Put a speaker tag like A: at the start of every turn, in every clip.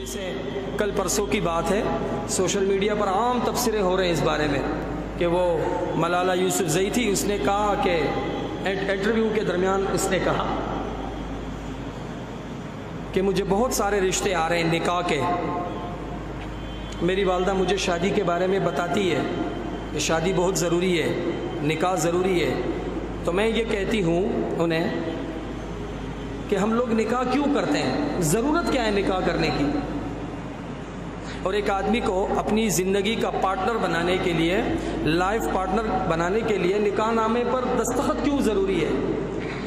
A: جیسے کل پرسوں کی بات ہے، سوشل میڈیا پر عام تبصرے ہو رہے ہیں اس بارے میں کہ وہ ملالہ یوسفزئی تھی، اس نے کہا کہ انٹرویو کے درمیان اس نے کہا کہ مجھے بہت سارے رشتے آ رہے ہیں نکاح کے، میری والدہ مجھے شادی کے بارے میں بتاتی ہے کہ شادی بہت ضروری ہے، نکاح ضروری ہے، تو میں یہ کہتی ہوں انہیں کہ ہم لوگ نکاح کیوں کرتے ہیں، ضرورت کیا ہے نکاح کرنے کی، اور ایک آدمی کو اپنی زندگی کا پارٹنر بنانے کے لیے، لائف پارٹنر بنانے کے لیے نکاح نامے پر دستخط کیوں ضروری ہے۔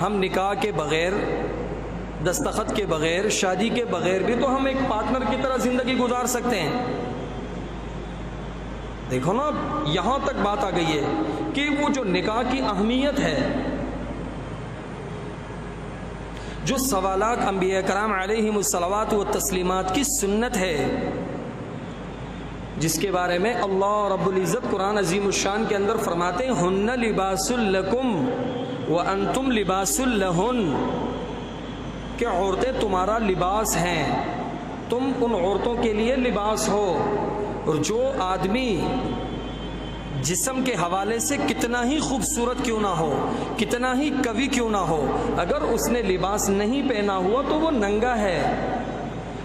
A: ہم نکاح کے بغیر، دستخط کے بغیر، شادی کے بغیر بھی تو ہم ایک پارٹنر کی طرح زندگی گزار سکتے ہیں۔ دیکھو نا، یہاں تک بات آ گئی ہے کہ وہ جو نکاح کی اہمیت ہے، جو سوالات انبیاء کرام علیہم الصلوات و تسلیمات کی سنت ہے، جس کے بارے میں اللہ رب العزت قرآن عظیم الشان کے اندر فرماتے ہیں ہن لباس لکم وانتم لباس لہن، کہ عورتیں تمہارا لباس ہیں، تم ان عورتوں کے لیے لباس ہو۔ اور جو آدمی جسم کے حوالے سے کتنا ہی خوبصورت کیوں نہ ہو، کتنا ہی قوی کیوں نہ ہو، اگر اس نے لباس نہیں پہنا ہوا تو وہ ننگا ہے،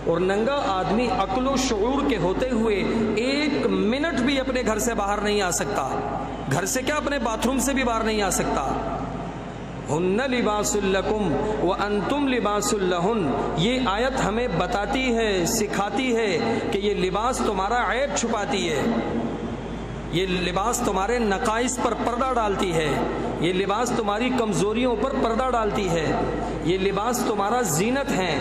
A: اور ننگا آدمی عقل و شعور کے ہوتے ہوئے ایک منٹ بھی اپنے گھر سے باہر نہیں آ سکتا، گھر سے کیا اپنے باتھ روم سے بھی باہر نہیں آ سکتا۔ ہن لباس لکم وانتم لباس لہن، یہ آیت ہمیں بتاتی ہے، سکھاتی ہے کہ یہ لباس تمہارا عیب چھپاتی ہے، یہ لباس تمہارے نقائص پر پردہ ڈالتی ہے، یہ لباس تمہاری کمزوریوں پر پردہ ڈالتی ہے، یہ لباس تمہارا زینت ہے۔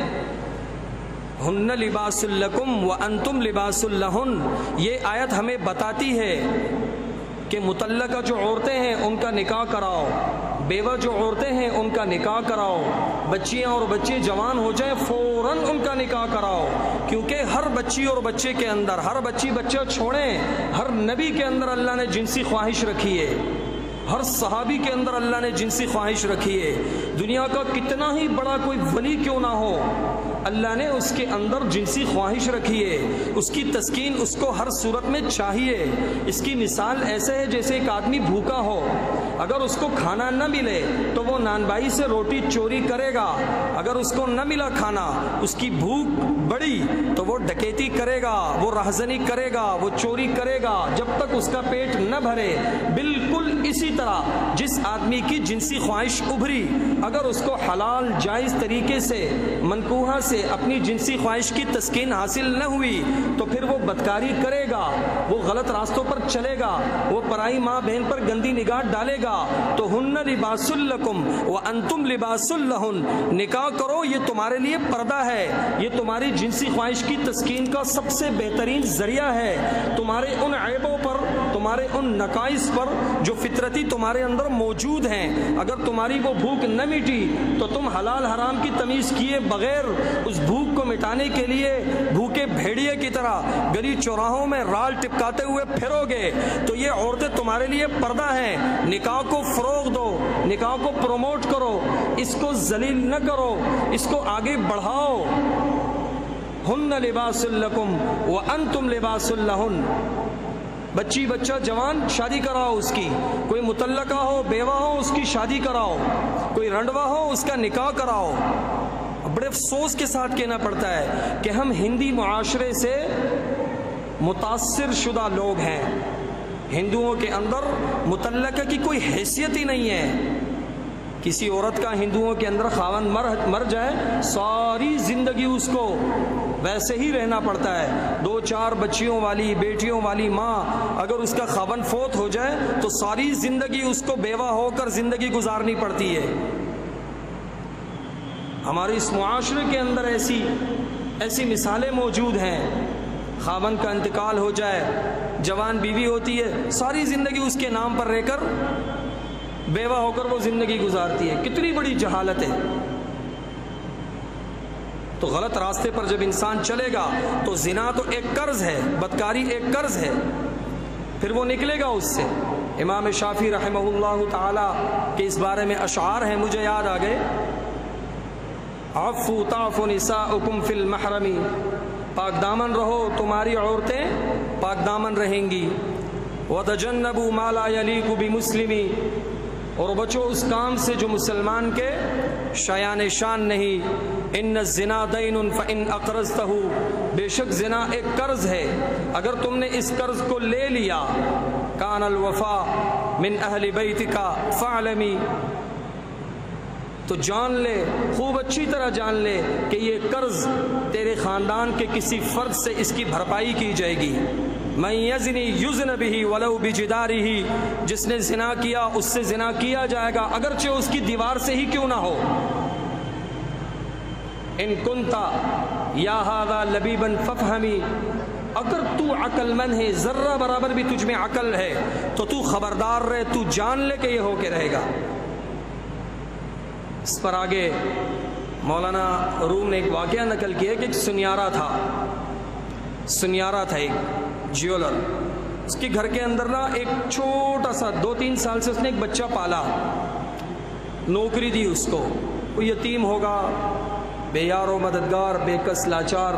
A: ہن لباس لکم وانتم لباس لہن، یہ آیت ہمیں بتاتی ہے کہ مطلقہ جو عورتیں ہیں ان کا نکاح کراؤ، بیوہ جو عورتیں ہیں ان کا نکاح کراؤ، بچیاں اور بچے جوان ہو جائیں فوراً ان کا نکاح کراؤ، کیونکہ ہر بچی اور بچے کے اندر، ہر بچی بچہ چھوڑیں، ہر نبی کے اندر اللہ نے جنسی خواہش رکھی ہے، ہر صحابی کے اندر اللہ نے جنسی خواہش رکھی ہے، دنیا کا کتنا ہی بڑا کوئی ولی کیوں نہ ہو، اللہ نے اس کے اندر جنسی خواہش رکھی ہے، اس کی تسکین اس کو ہر صورت میں چاہیے۔ اس کی مثال ایسے ہے جیسے ایک آدمی بھوکا ہو، اگر اس کو کھانا نہ ملے تو وہ نان بائی سے روٹی چوری کرے گا، اگر اس کو نہ ملا کھانا، اس کی بھوک بڑی تو وہ ڈکیتی کرے گا، وہ رہزنی کرے گا، وہ چوری کرے گا جب تک اس کا پیٹ نہ بھرے۔ بالکل اسی طرح جس آدمی کی جنسی خواہش ابھری، اگر اس کو حلال جائز طریقے سے، منکوحہ سے اپنی جنسی خواہش کی تسکین حاصل نہ ہوئی تو پھر وہ بدکاری کرے گا، وہ غلط راستوں پر چلے گا، وہ پرائی ماں بہن پر گندی نگاہ ڈالے گا۔ تو ہن لباس لکم وانتم لباس لہن، نکاح کرو، یہ تمہارے لیے پردہ ہے، یہ تمہاری جنسی خواہش کی تسکین کا سب سے بہترین ذریعہ ہے، تمہارے ان عیبوں پر، تمہارے ان نقائص پر جو فطرتی تمہارے اندر موجود ہیں، اگر تمہاری وہ بھوک نہ مٹی تو تم حلال حرام کی تمیز کیے بغیر اس بھوک کو مٹانے کے لیے بھوکے بھیڑیے کی طرح گلی چوراہوں میں رال ٹپکاتے ہوئے پھرو گے، تو یہ عورتیں تمہارے لیے پردہ ہیں۔ نکاح کو فروغ دو، نکاح کو پروموٹ کرو، اس کو ذلیل نہ کرو، اس کو آگے بڑھاؤ۔ ہن لباس لکم وانتم لباس لہن، بچی بچہ جوان شادی کراؤ اس کی، کوئی مطلقہ ہو، بیوہ ہو، اس کی شادی کراؤ، کوئی رنڈوا ہو، اس کا نکاح کراؤ۔ بڑے افسوس کے ساتھ کہنا پڑتا ہے کہ ہم ہندی معاشرے سے متاثر شدہ لوگ ہیں، ہندوؤں کے اندر مطلقہ کی کوئی حیثیت ہی نہیں ہے۔ کسی عورت کا ہندوؤں کے اندر خاوند مر جائے، ساری زندگی اس کو ویسے ہی رہنا پڑتا ہے۔ 2-4 بچیوں والی، بیٹیوں والی ماں اگر اس کا خاوند فوت ہو جائے تو ساری زندگی اس کو بیوہ ہو کر زندگی گزارنی پڑتی ہے۔ ہمارے اس معاشرے کے اندر ایسی مثالیں موجود ہیں، خاوند کا انتقال ہو جائے، جوان بیوی ہوتی ہے، ساری زندگی اس کے نام پر رہ کر بیوہ ہو کر وہ زندگی گزارتی ہے۔ کتنی بڑی جہالت ہے۔ تو غلط راستے پر جب انسان چلے گا تو زنا تو ایک قرض ہے، بدکاری ایک قرض ہے، پھر وہ نکلے گا اس سے۔ امام شافعی رحمہ اللہ تعالی کے اس بارے میں اشعار ہیں، مجھے یاد آ گئے، عفو تعف نساؤکم فی المحرم پاک دامن رہو، تمہاری عورتیں پاک دامن رہیں گی۔ وَتَجَنَّبُوا مَا لَا يَلِيقُ بِمُسْلِمٍ، اور بچو اس کام سے جو مسلمان کے شایان شان نہیں۔ ان الزنا دین فإن أقرضته، بے شک زنا ایک قرض ہے، اگر تم نے اس قرض کو لے لیا۔ کان الوفاء من اہل بیتک فاعلمی، تو جان لے، خوب اچھی طرح جان لے کہ یہ قرض تیرے خاندان کے کسی فرد سے اس کی بھرپائی کی جائے گی۔ من یزنی یزن بہ ولو بجدارہ، جس نے زنا کیا اس سے زنا کیا جائے گا اگرچہ اس کی دیوار سے ہی کیوں نہ ہو۔ ان کنتا یا ھذا لبیبا فافہمی، اگر تو عقل مند ہے، ذرہ برابر بھی تجھ میں عقل ہے تو تو خبردار رہے، تو جان لے کہ یہ ہو کے رہے گا۔ اس پر آگے مولانا روم نے ایک واقعہ نقل کیا کہ ایک سنیارہ تھا ایک جیولر، اس کے گھر کے اندر نا ایک چھوٹا سا 2-3 سال سے اس نے ایک بچہ پالا، نوکری دی اس کو، وہ یتیم ہوگا، بے یار و مددگار، بے کس لاچار،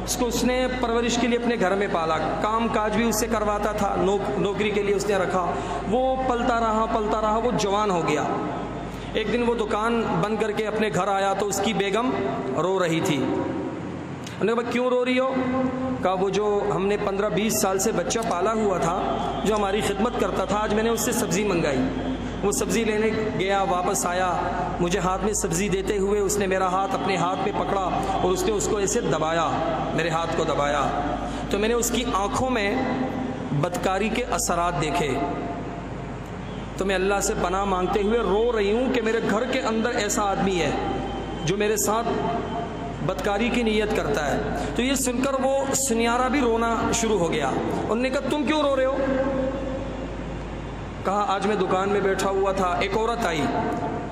A: اس کو اس نے پرورش کے لیے اپنے گھر میں پالا، کام کاج بھی اس سے کرواتا تھا، نوکری کے لیے اس نے رکھا، وہ پلتا رہا، وہ جوان ہو گیا۔ ایک دن وہ دکان بند کر کے اپنے گھر آیا تو اس کی بیگم رو رہی تھی۔ انہوں نے کہا کیوں رو رہی ہو؟ کہا وہ جو ہم نے 15-20 سال سے بچہ پالا ہوا تھا، جو ہماری خدمت کرتا تھا، آج میں نے اس سے سبزی منگائی، وہ سبزی لینے گیا، واپس آیا، مجھے ہاتھ میں سبزی دیتے ہوئے اس نے میرا ہاتھ اپنے ہاتھ میں پکڑا اور اس نے اس کو ایسے دبایا، میرے ہاتھ کو دبایا، تو میں نے اس کی آنکھوں میں بدکاری کے اثرات دیکھے، تو میں اللہ سے پناہ مانگتے ہوئے رو رہی ہوں کہ میرے گھر کے اندر ایسا آدمی ہے جو میرے ساتھ بدکاری کی نیت کرتا ہے۔ تو یہ سن کر وہ سنیارہ بھی رونا شروع ہو گیا۔ انہوں نے کہا تم کیوں رو رہے ہو؟ کہا آج میں دکان میں بیٹھا ہوا تھا، ایک عورت آئی،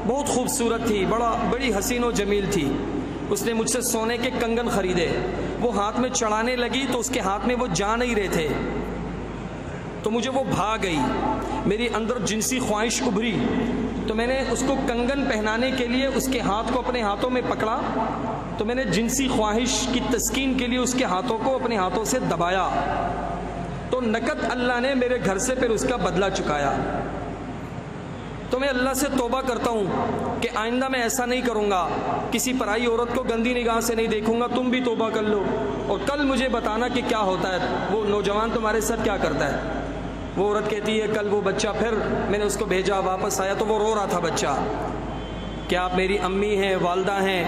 A: بہت خوبصورت تھی، بڑی حسین و جمیل تھی، اس نے مجھ سے سونے کے کنگن خریدے، وہ ہاتھ میں چڑھانے لگی تو اس کے ہاتھ میں وہ جا نہیں رہے تھے، تو مجھے وہ بھاگ گئی، میری اندر جنسی خواہش ابھری، تو میں نے اس کو کنگن پہنانے کے لیے اس کے ہاتھ کو اپنے ہاتھوں میں پکڑا، تو میں نے جنسی خواہش کی تسکین کے لیے اس کے ہاتھوں کو اپنے ہاتھوں سے دبایا، تو نقد اللہ نے میرے گھر سے پھر اس کا بدلہ چکایا۔ تو میں اللہ سے توبہ کرتا ہوں کہ آئندہ میں ایسا نہیں کروں گا، کسی پرائی عورت کو گندی نگاہ سے نہیں دیکھوں گا، تم بھی توبہ کر لو اور کل مجھے بتانا کہ کیا ہوتا ہے، وہ نوجوان تمہارے ساتھ کیا کرتا ہے۔ وہ عورت کہتی ہے کل وہ بچہ، پھر میں نے اس کو بھیجا، واپس آیا تو وہ رو رہا تھا بچہ کہ آپ میری امی ہیں، والدہ ہیں،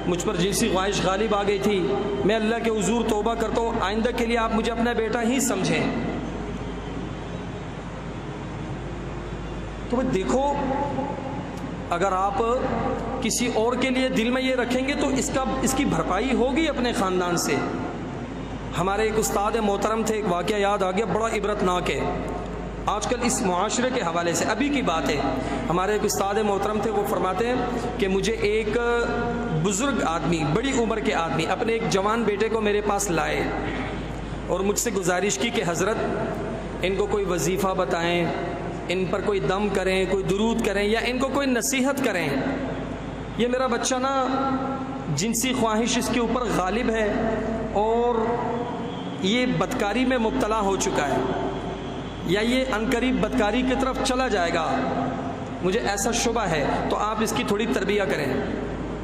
A: مجھ پر جنسی خواہش غالب آ گئی تھی، میں اللہ کے حضور توبہ کرتا ہوں، آئندہ کے لیے آپ مجھے اپنا بیٹا ہی سمجھیں۔ تو دیکھو اگر آپ کسی اور کے لیے دل میں یہ رکھیں گے تو اس کی بھرپائی ہوگی اپنے خاندان سے۔ ہمارے ایک استاد محترم تھے، ایک واقعہ یاد آ گیا، بڑا عبرتناک ہے، آج کل اس معاشرے کے حوالے سے ابھی کی بات ہے۔ ہمارے ایک استاد محترم تھے، وہ فرماتے ہیں کہ مجھے ایک بزرگ آدمی، بڑی عمر کے آدمی اپنے ایک جوان بیٹے کو میرے پاس لائے اور مجھ سے گزارش کی کہ حضرت ان کو کوئی وظیفہ بتائیں، ان پر کوئی دم کریں، کوئی درود کریں یا ان کو کوئی نصیحت کریں، یہ میرا بچہ نا جنسی خواہش اس کے اوپر غالب ہے اور یہ بدکاری میں مبتلا ہو چکا ہے یا یہ عنقریب بدکاری کی طرف چلا جائے گا، مجھے ایسا شبہ ہے، تو آپ اس کی تھوڑی تربیہ کریں۔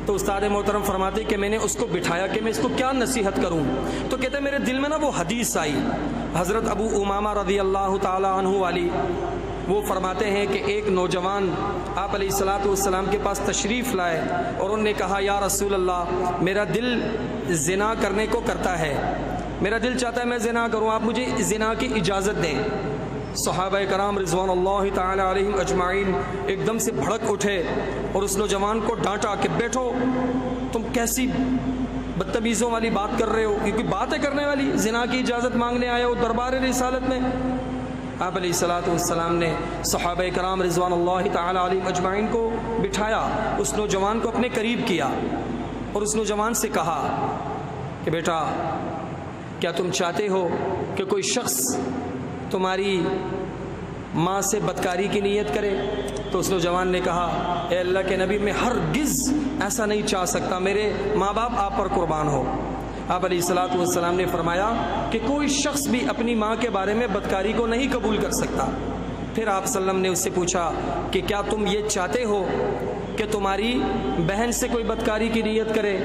A: تو استاد محترم فرماتے کہ میں نے اس کو بٹھایا کہ میں اس کو کیا نصیحت کروں، تو کہتے میرے دل میں نا وہ حدیث آئی حضرت ابو امامہ رضی اللہ تعالی عنہ والی، وہ فرماتے ہیں کہ ایک نوجوان آپ علیہ الصلوۃ والسلام کے پاس تشریف لائے اور انہوں نے کہا یا رسول اللہ میرا دل زنا کرنے کو کرتا ہے، میرا دل چاہتا ہے میں زنا کروں، آپ مجھے زنا کی اجازت دیں۔ صحابہ کرام رضوان اللہ تعالی علیہم اجمعین ایک دم سے بھڑک اٹھے اور اس نوجوان کو ڈانٹا کہ بیٹھو، تم کیسی بدتمیزوں والی بات کر رہے ہو، یہ کوئی بات ہے کرنے والی، زنا کی اجازت مانگنے آئے ہو دربار رسالت میں؟ آپ علیہ الصلوۃ والسلام نے صحابہ کرام رضوان اللہ تعالی علیہم اجمعین کو بٹھایا، اس نوجوان کو اپنے قریب کیا اور اس نوجوان سے کہا کہ بیٹا کیا تم چاہتے ہو کہ کوئی شخص تمہاری ماں سے بدکاری کی نیت کرے؟ تو اس نوجوان نے کہا اے اللہ کے نبی میں ہرگز ایسا نہیں چاہ سکتا، میرے ماں باپ آپ پر قربان ہو، آپ علیہ الصلوۃ والسلام نے فرمایا کہ کوئی شخص بھی اپنی ماں کے بارے میں بدکاری کو نہیں قبول کر سکتا۔ پھر آپ صلی اللہ علیہ وسلم نے اس سے پوچھا کہ کیا تم یہ چاہتے ہو کہ تمہاری بہن سے کوئی بدکاری کی نیت کرے؟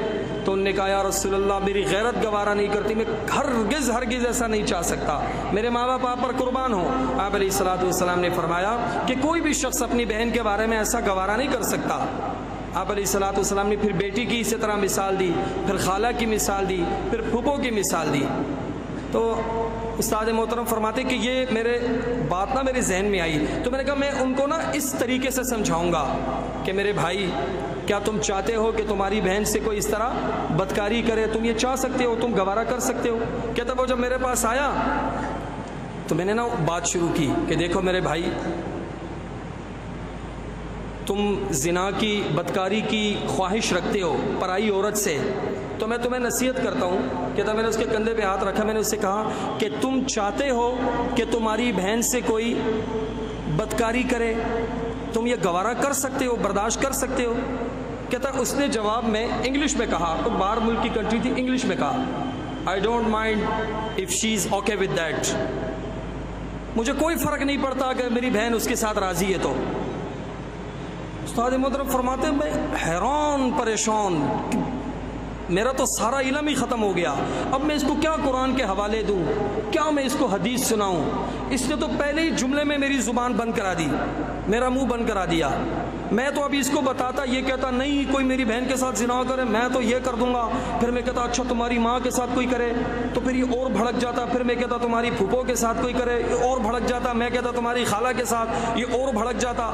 A: تو انہوں نے کہا یا رسول اللہ میری غیرت گوارا نہیں کرتی، میں ہرگز ایسا نہیں چاہ سکتا، میرے ماں باپ آپ پر قربان ہوں۔ آپ علیہ الصلوۃ والسلام نے فرمایا کہ کوئی بھی شخص اپنی بہن کے بارے میں ایسا گوارا نہیں کر سکتا۔ آپ علیہ الصلوۃ والسلام نے پھر بیٹی کی اسی طرح مثال دی، پھر خالہ کی مثال دی، پھر پھوپھو کی مثال دی۔ تو استاد محترم فرماتے کہ یہ بات میرے ذہن میں آئی، تو میں نے کہا میں ان کو اس طریقے سے سمجھاؤں گا کہ میرے بھائی کیا تم چاہتے ہو کہ تمہاری بہن سے کوئی اس طرح بدکاری کرے؟ تم یہ چاہ سکتے ہو، تم گوارا کر سکتے ہو؟ کہتا وہ جب میرے پاس آیا تو میں نے بات شروع کی کہ دیکھو میرے بھائی، تم زنا کی بدکاری کی خواہش رکھتے ہو پرائی عورت سے، تو میں تمہیں نصیحت کرتا ہوں۔ کہتا میں نے اس کے کندھے پہ ہاتھ رکھا، میں نے اس سے کہا کہ تم چاہتے ہو کہ تمہاری بہن سے کوئی بدکاری کرے؟ تم یہ گوارا کر سکتے ہو، برداشت کر سکتے ہو؟ کہتا اس نے جواب میں انگلش میں کہا، تو باہر ملک کی کنٹری تھی، انگلش میں کہا I don't mind if she's okay with that، مجھے کوئی فرق نہیں پڑتا اگر میری بہن اس کے ساتھ راضی ہے تو۔ استاد محترم فرماتے ہیں میں حیران پریشان، میرا تو سارا علم ہی ختم ہو گیا، اب میں اس کو کیا قرآن کے حوالے دوں، کیا میں اس کو حدیث سناؤں؟ اس نے تو پہلے ہی جملے میں میری زبان بند کرا دی، میرا منہ بند کرا دیا۔ میں تو ابھی اس کو بتاتا، یہ کہتا نہیں کوئی میری بہن کے ساتھ زنا کرے میں تو یہ کر دوں گا، پھر میں کہتا اچھا تمہاری ماں کے ساتھ کوئی کرے، تو پھر یہ اور بھڑک جاتا، پھر میں کہتا تمہاری پھوپھو کے ساتھ کوئی کرے، یہ اور بھڑک جاتا، میں کہتا تمہاری خالہ کے ساتھ، یہ اور بھڑک جاتا،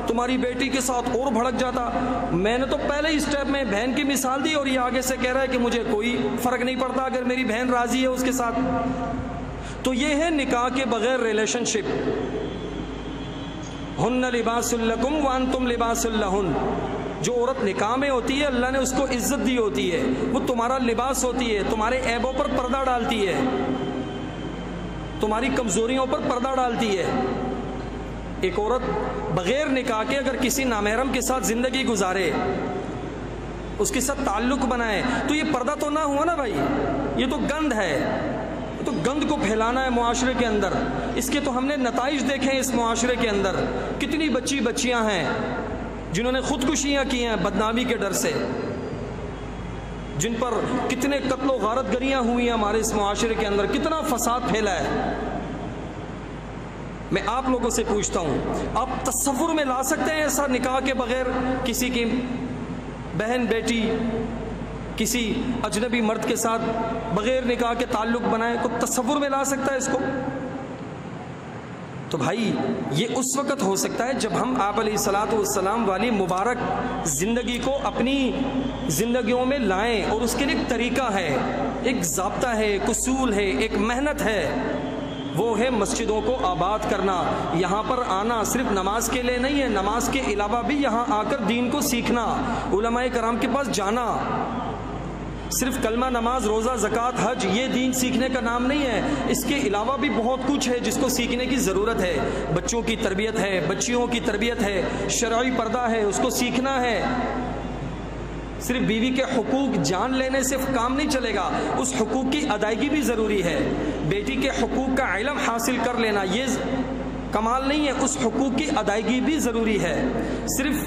A: تمہاری بیٹی کے ساتھ اور بھڑک جاتا۔ میں نے تو پہلے ہی اسٹیپ میں بہن کی مثال دی، اور یہ آگے سے کہہ رہا ہے کہ مجھے کوئی فرق نہیں پڑتا اگر میری بہن راضی ہے اس کے ساتھ۔ تو یہ ہے نکاح کے بغیر ریلیشن شپ۔ ہن لباس لکم وانتم لباس لہن، جو عورت نکاح میں ہوتی ہے اللہ نے اس کو عزت دی ہوتی ہے، وہ تمہارا لباس ہوتی ہے، تمہارے عیبوں پر پردہ ڈالتی ہے، تمہاری کمزوریوں پر پردہ ڈالتی ہے۔ ایک عورت بغیر نکاح کے اگر کسی نامحرم کے ساتھ زندگی گزارے، اس کے ساتھ تعلق بنائے، تو یہ پردہ تو نہ ہوا نا بھائی، یہ تو گند ہے، تو گند کو پھیلانا ہے معاشرے کے اندر۔ اس کے تو ہم نے نتائج دیکھے ہیں اس معاشرے کے اندر، کتنی بچیاں ہیں جنہوں نے خودکشیاں کی ہیں بدنامی کے ڈر سے، جن پر کتنے قتل و غارت گریاں ہوئی ہیں ہمارے اس معاشرے کے اندر، کتنا فساد پھیلا ہے۔ میں آپ لوگوں سے پوچھتا ہوں، آپ تصور میں لا سکتے ہیں ایسا نکاح کے بغیر کسی کی بہن بیٹی کسی اجنبی مرد کے ساتھ بغیر نکاح کے تعلق بنائے؟ کو تصور میں لا سکتا ہے اس کو؟ تو بھائی یہ اس وقت ہو سکتا ہے جب ہم آپ علیہ الصلوۃ والسلام والی مبارک زندگی کو اپنی زندگیوں میں لائیں، اور اس کے لیے ایک طریقہ ہے، ایک ضابطہ ہے، ایک اصول ہے، ایک محنت ہے، وہ ہے مسجدوں کو آباد کرنا، یہاں پر آنا صرف نماز کے لیے نہیں ہے، نماز کے علاوہ بھی یہاں آ کر دین کو سیکھنا، علماء کرام کے پاس جانا۔ صرف کلمہ نماز روزہ زکوٰۃ حج یہ دین سیکھنے کا نام نہیں ہے، اس کے علاوہ بھی بہت کچھ ہے جس کو سیکھنے کی ضرورت ہے۔ بچوں کی تربیت ہے، بچیوں کی تربیت ہے، شرعی پردہ ہے، اس کو سیکھنا ہے۔ صرف بیوی کے حقوق جان لینے سے کام نہیں چلے گا، اس حقوق کی ادائیگی بھی ضروری ہے۔ بیٹی کے حقوق کا علم حاصل کر لینا یہ کمال نہیں ہے، اس حقوق کی ادائیگی بھی ضروری ہے۔ صرف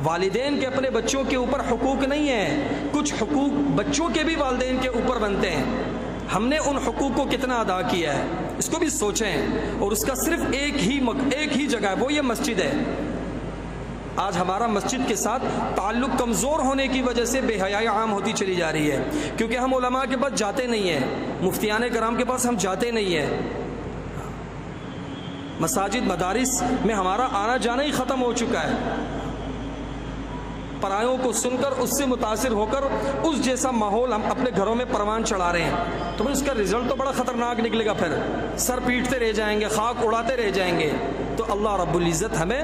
A: والدین کے اپنے بچوں کے اوپر حقوق نہیں ہیں، کچھ حقوق بچوں کے بھی والدین کے اوپر بنتے ہیں۔ ہم نے ان حقوق کو کتنا ادا کیا ہے اس کو بھی سوچیں، اور اس کا صرف ایک ہی جگہ ہے، وہ یہ مسجد ہے۔ آج ہمارا مسجد کے ساتھ تعلق کمزور ہونے کی وجہ سے بے حیائی عام ہوتی چلی جا رہی ہے، کیونکہ ہم علماء کے پاس جاتے نہیں ہیں، مفتیان کرام کے پاس ہم جاتے نہیں ہیں، مساجد مدارس میں ہمارا آنا جانا ہی ختم ہو چکا ہے۔ پرایوں کو سن کر اس سے متاثر ہو کر اس جیسا ماحول ہم اپنے گھروں میں پروان چڑھا رہے ہیں، تو اس کا رزلٹ تو بڑا خطرناک نکلے گا، پھر سر پیٹتے رہ جائیں گے، خاک اڑاتے رہ جائیں گے۔ تو اللہ رب العزت ہمیں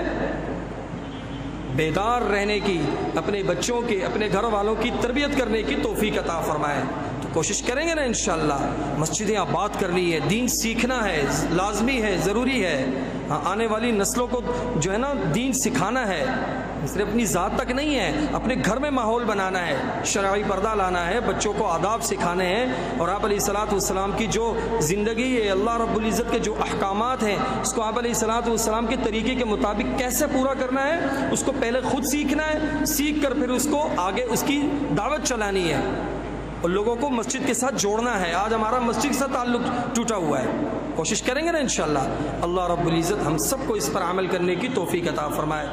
A: بیدار رہنے کی، اپنے بچوں کے، اپنے گھر والوں کی تربیت کرنے کی توفیق عطا فرمائے۔ تو کوشش کریں گے نا انشاءاللہ، مسجدیں آباد کرنی ہے، دین سیکھنا ہے، لازمی ہے، ضروری ہے، آنے والی نسلوں کو جو ہے نا دین سکھانا ہے۔ صرف اپنی ذات تک نہیں ہے، اپنے گھر میں ماحول بنانا ہے، شرعی پردہ لانا ہے، بچوں کو آداب سکھانے ہیں، اور آپ علیہ الصلوۃ والسلام کی جو زندگی ہے، اللہ رب العزت کے جو احکامات ہیں، اس کو آپ علیہ الصلوۃ والسلام کے طریقے کے مطابق کیسے پورا کرنا ہے، اس کو پہلے خود سیکھنا ہے، سیکھ کر پھر اس کو آگے اس کی دعوت چلانی ہے اور لوگوں کو مسجد کے ساتھ جوڑنا ہے۔ آج ہمارا مسجد سے تعلق ٹوٹا ہوا ہے، کوشش کریں گے نا انشاءاللہ۔ اللہ رب العزت ہم سب کو اس پر عمل کرنے کی توفیق عطا فرمائے۔